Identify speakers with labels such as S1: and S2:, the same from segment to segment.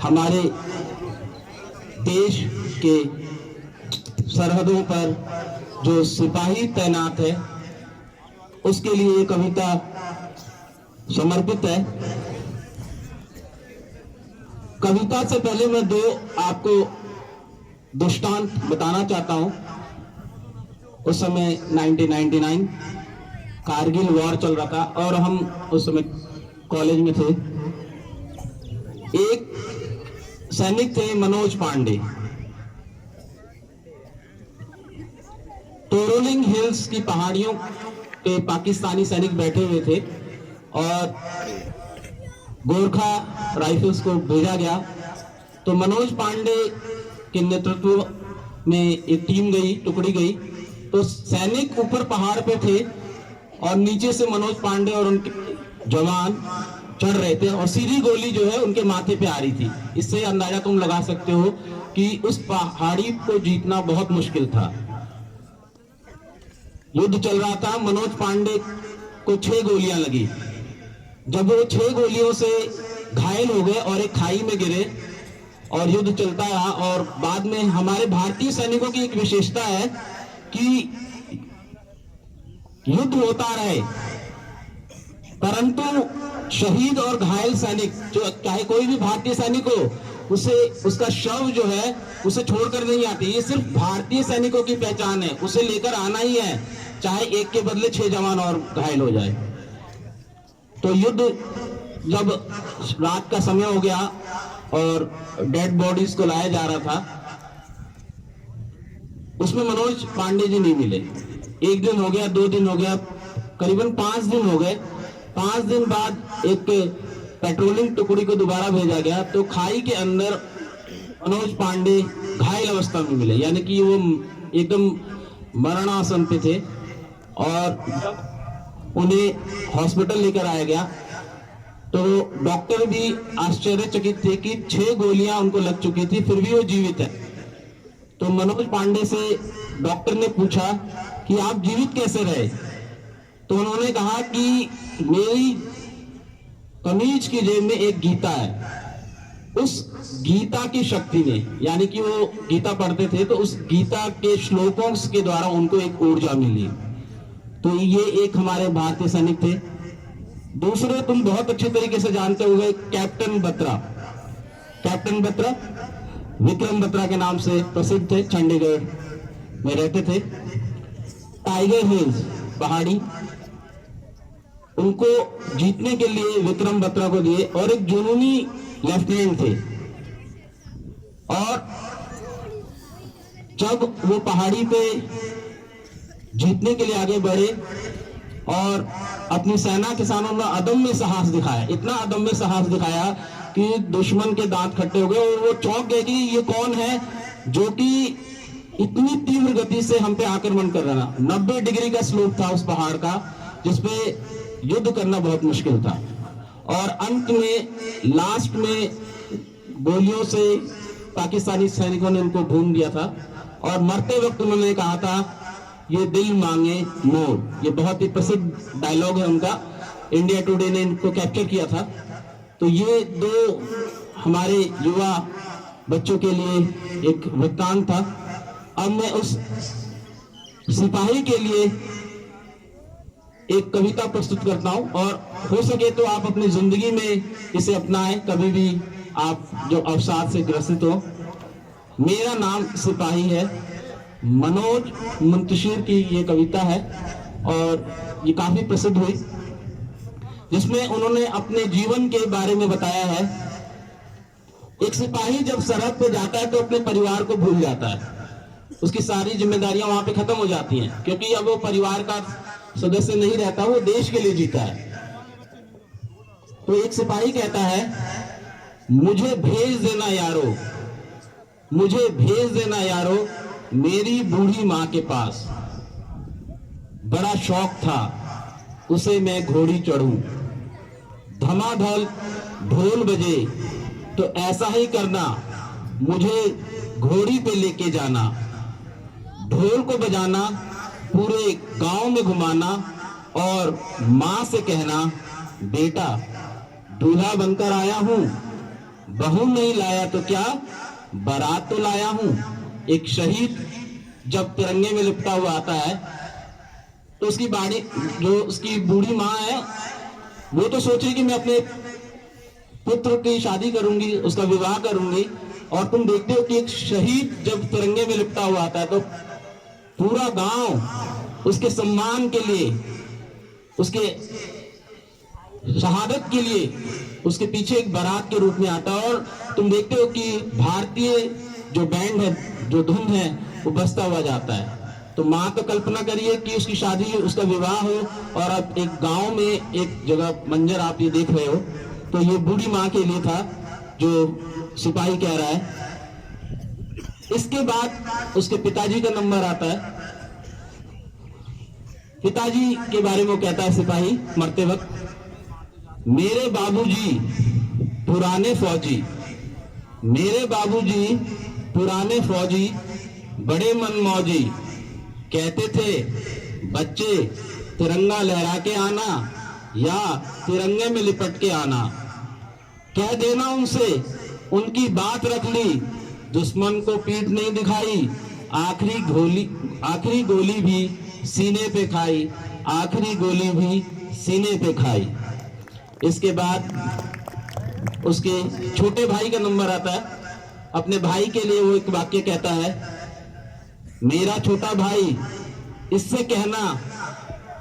S1: हमारे देश के सरहदों पर जो सिपाही तैनात है उसके लिए ये कविता समर्पित है। कविता से पहले मैं दो आपको दृष्टांत बताना चाहता हूं। उस समय 1999 कारगिल वॉर चल रहा था और हम उस समय कॉलेज में थे। एक सैनिक थे मनोज पांडे, टोरोलिंग हिल्स की पहाड़ियों पे पाकिस्तानी सैनिक बैठे हुए थे और गोरखा राइफल्स को भेजा गया। तो मनोज पांडे के नेतृत्व में एक टीम गई, टुकड़ी गई। तो सैनिक ऊपर पहाड़ पे थे और नीचे से मनोज पांडे और उनके जवान चढ़ रहे थे और सीधी गोली जो है उनके माथे पे आ रही थी। इससे अंदाजा तुम लगा सकते हो कि उस पहाड़ी को जीतना बहुत मुश्किल था। युद्ध चल रहा था। मनोज पांडे को 6 गोलियां लगी। जब वो 6 गोलियों से घायल हो गए और एक खाई में गिरे और युद्ध चलता रहा। और बाद में हमारे भारतीय सैनिकों की एक विशेषता है कि युद्ध होता रहे परंतु शहीद और घायल सैनिक, जो चाहे कोई भी भारतीय सैनिक हो, उसे उसका शव जो है उसे छोड़कर नहीं आती। ये सिर्फ भारतीय सैनिकों की पहचान है, उसे लेकर आना ही है, चाहे एक के बदले 6 जवान और घायल हो जाए। तो युद्ध जब रात का समय हो गया और डेड बॉडीज को लाया जा रहा था, उसमें मनोज पांडे जी नहीं मिले। 1 दिन हो गया, 2 दिन हो गया, करीबन 5 दिन हो गए। 5 दिन बाद एक पेट्रोलिंग टुकड़ी को दोबारा भेजा गया तो खाई के अंदर मनोज पांडे घायल अवस्था में मिले, यानी कि वो एकदम मरणासन पे थे। और उन्हें हॉस्पिटल लेकर आया गया तो डॉक्टर भी आश्चर्यचकित थे कि 6 गोलियां उनको लग चुकी थी, फिर भी वो जीवित है। तो मनोज पांडे से डॉक्टर ने पूछा कि आप जीवित कैसे रहे? तो उन्होंने कहा कि मेरी कमीज की जेब में एक गीता है, उस गीता की शक्ति ने, यानी कि वो गीता पढ़ते थे तो उस गीता के श्लोकों के द्वारा उनको एक ऊर्जा मिली। तो ये एक हमारे भारतीय सैनिक थे। दूसरे तुम बहुत अच्छे तरीके से जानते होंगे, कैप्टन बत्रा। कैप्टन बत्रा विक्रम बत्रा के नाम से प्रसिद्ध थे, चंडीगढ़ में रहते थे। टाइगर हिल्स पहाड़ी उनको जीतने के लिए विक्रम बत्रा को दिए और एक जुनूनी लेफ्टिनेंट थे। और जब वो पहाड़ी पे जीतने के लिए आगे बढ़े और अपनी सेना के सामने उन्होंने अदम्य साहस दिखाया, इतना अदम्य साहस दिखाया कि दुश्मन के दांत खट्टे हो गए और वो चौंक गए कि ये कौन है जो कि इतनी तीव्र गति से हम पे आक्रमण कर रहा था। 90 डिग्री का स्लोप था उस पहाड़ का, जिसपे युद्ध करना बहुत मुश्किल था। और अंत में लास्ट में गोलियों से पाकिस्तानी सैनिकों ने उनको भून दिया था और मरते वक्त उन्होंने कहा था, ये दिल मांगे मोर। ये बहुत ही प्रसिद्ध डायलॉग है उनका। इंडिया टुडे ने इनको कैप्चर किया था। तो ये 2 हमारे युवा बच्चों के लिए एक वृत्तांत था। अब मैं उस सिपाही के लिए एक कविता प्रस्तुत करता हूं और हो सके तो आप अपनी जिंदगी में इसे अपनाएं, कभी भी आप जो अवसाद से ग्रसित हो। मेरा नाम सिपाही है, मनोज मुंतशिर की ये कविता है और ये काफी प्रसिद्ध हुई, जिसमें उन्होंने अपने जीवन के बारे में बताया है। एक सिपाही जब सरहद पे जाता है तो अपने परिवार को भूल जाता है, उसकी सारी जिम्मेदारियां वहां पे खत्म हो जाती हैं, क्योंकि अब वो परिवार का सदस्य नहीं रहता, वो देश के लिए जीता है। तो एक सिपाही कहता है, मुझे भेज देना यारो, मुझे भेज देना यारो मेरी बूढ़ी मां के पास। बड़ा शौक था उसे मैं घोड़ी चढ़ूं, धमाधम ढोल बजे तो ऐसा ही करना, मुझे घोड़ी पे लेके जाना, ढोल को बजाना, पूरे गांव में घुमाना और मां से कहना, बेटा दूल्हा बनकर आया हूं, बहू नहीं लाया तो क्या, बारात तो लाया हूं। एक शहीद जब तिरंगे में लिपटा हुआ आता है तो उसकी बाड़ी, जो उसकी बूढ़ी माँ है, वो तो सोचे कि मैं अपने पुत्र की शादी करूंगी, उसका विवाह करूंगी। और तुम देखते हो कि एक शहीद जब तिरंगे में लिपटा हुआ आता है तो पूरा गांव उसके सम्मान के लिए, उसके शहादत के लिए उसके पीछे एक बारात के रूप में आता है। और तुम देखते हो कि भारतीय जो बैंड है, जो धुन है, वो बजता हुआ जाता है। तो माँ तो कल्पना करिए कि उसकी शादी, उसका विवाह हो, और अब एक गांव में एक जगह मंजर आप ये देख रहे हो, तो ये बूढ़ी माँ के लिए था जो सिपाही कह रहा है। इसके बाद उसके पिताजी का नंबर आता है। पिताजी के बारे में वो कहता है सिपाही मरते वक्त, मेरे बाबूजी पुराने फौजी, मेरे बाबूजी पुराने फौजी बड़े मनमौजी, कहते थे बच्चे तिरंगा लहरा के आना या तिरंगे में लिपट के आना। कह देना उनसे उनकी बात रख ली, दुश्मन को पीठ नहीं दिखाई, आखिरी गोली भी सीने पे खाई, आखिरी गोली भी सीने पे खाई। इसके बाद उसके छोटे भाई का नंबर आता है। अपने भाई के लिए वो एक वाक्य कहता है, मेरा छोटा भाई, इससे कहना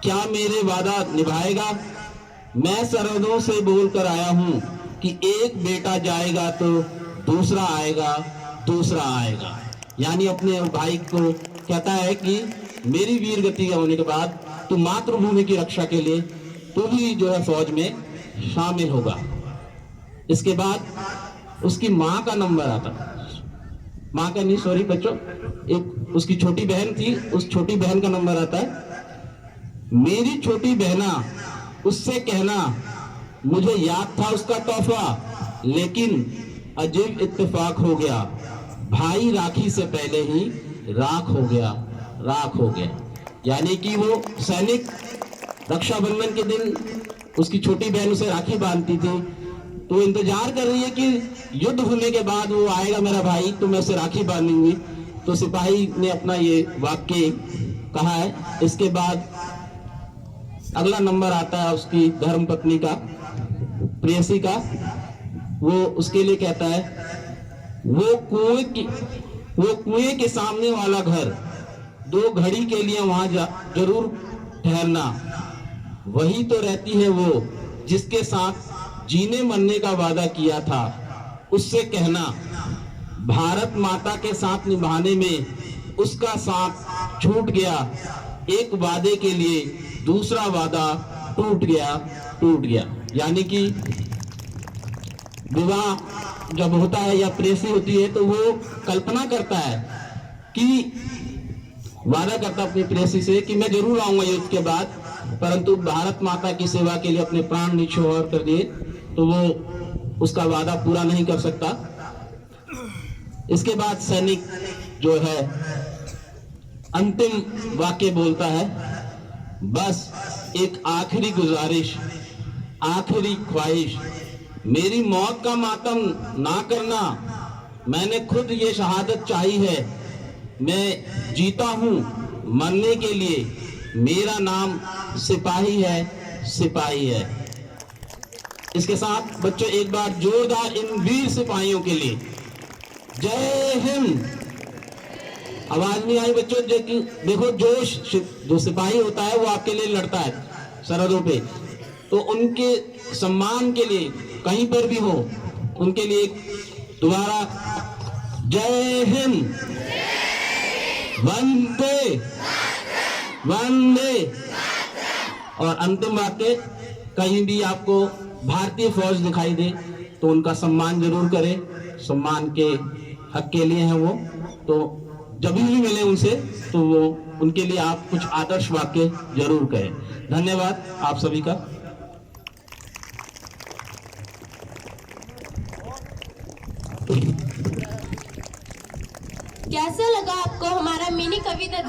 S1: क्या मेरे वादा निभाएगा। मैं सरहदों से बोलकर आया हूं कि एक बेटा जाएगा तो दूसरा आएगा, दूसरा आएगा। यानी अपने भाई को कहता है कि मेरी वीर गति होने के बाद तू मातृभूमि की रक्षा के लिए तू भी जो है फौज में शामिल होगा। इसके बाद उसकी माँ का नंबर आता, माँ का नहीं, सॉरी बच्चों, एक उसकी छोटी बहन थी, उस छोटी बहन का नंबर आता है। मेरी छोटी बहना, उससे कहना मुझे याद था उसका तोहफा, लेकिन अजीब इत्तेफाक हो गया, भाई राखी से पहले ही राख हो गया, राख हो गया। यानी कि वो सैनिक रक्षाबंधन के दिन उसकी छोटी बहन उसे राखी बांधती थी, तो इंतजार कर रही है कि युद्ध होने के बाद वो आएगा मेरा भाई, तो मैं उसे राखी बांधूंगी। तो सिपाही ने अपना ये वाक्य कहा है। इसके बाद अगला नंबर आता है उसकी धर्मपत्नी का, प्रेयसी का। वो उसके लिए कहता है, वो कुएं के सामने वाला घर, 2 घड़ी के लिए वहां जरूर ठहरना, वही तो रहती है वो जिसके साथ जीने मरने का वादा किया था। उससे कहना भारत माता के साथ निभाने में उसका साथ छूट गया, एक वादे के लिए दूसरा वादा टूट गया। यानी कि विवाह जब होता है या प्रेयसी होती है तो वो कल्पना करता है कि वादा करता अपनी प्रेयसी से कि मैं जरूर आऊंगा युद्ध के बाद, परंतु भारत माता की सेवा के लिए अपने प्राण न्यौछावर कर दिए, तो वो उसका वादा पूरा नहीं कर सकता। इसके बाद सैनिक जो है अंतिम वाक्य बोलता है, बस एक आखिरी गुजारिश, आखिरी ख्वाहिश, मेरी मौत का मातम ना करना, मैंने खुद ये शहादत चाही है, मैं जीता हूं मरने के लिए, मेरा नाम सिपाही है, सिपाही है। इसके साथ बच्चों एक बार जोरदार इन वीर सिपाहियों के लिए जय हिंद। आवाज नहीं आई बच्चों? देखो जोश, जो सिपाही होता है वो आपके लिए लड़ता है सरहदों पे, तो उनके सम्मान के लिए कहीं पर भी हो, उनके लिए दोबारा जय हिंद, वंदे वंदे। और अंतिम वाक्य, कहीं भी आपको भारतीय फौज दिखाई दे तो उनका सम्मान जरूर करें, सम्मान के हक के लिए हैं वो, तो जब भी मिले उनसे तो वो उनके लिए आप कुछ आदर्श वाक्य जरूर कहें। धन्यवाद आप सभी का।
S2: कैसा लगा आपको हमारा मिनी कवि दरबार?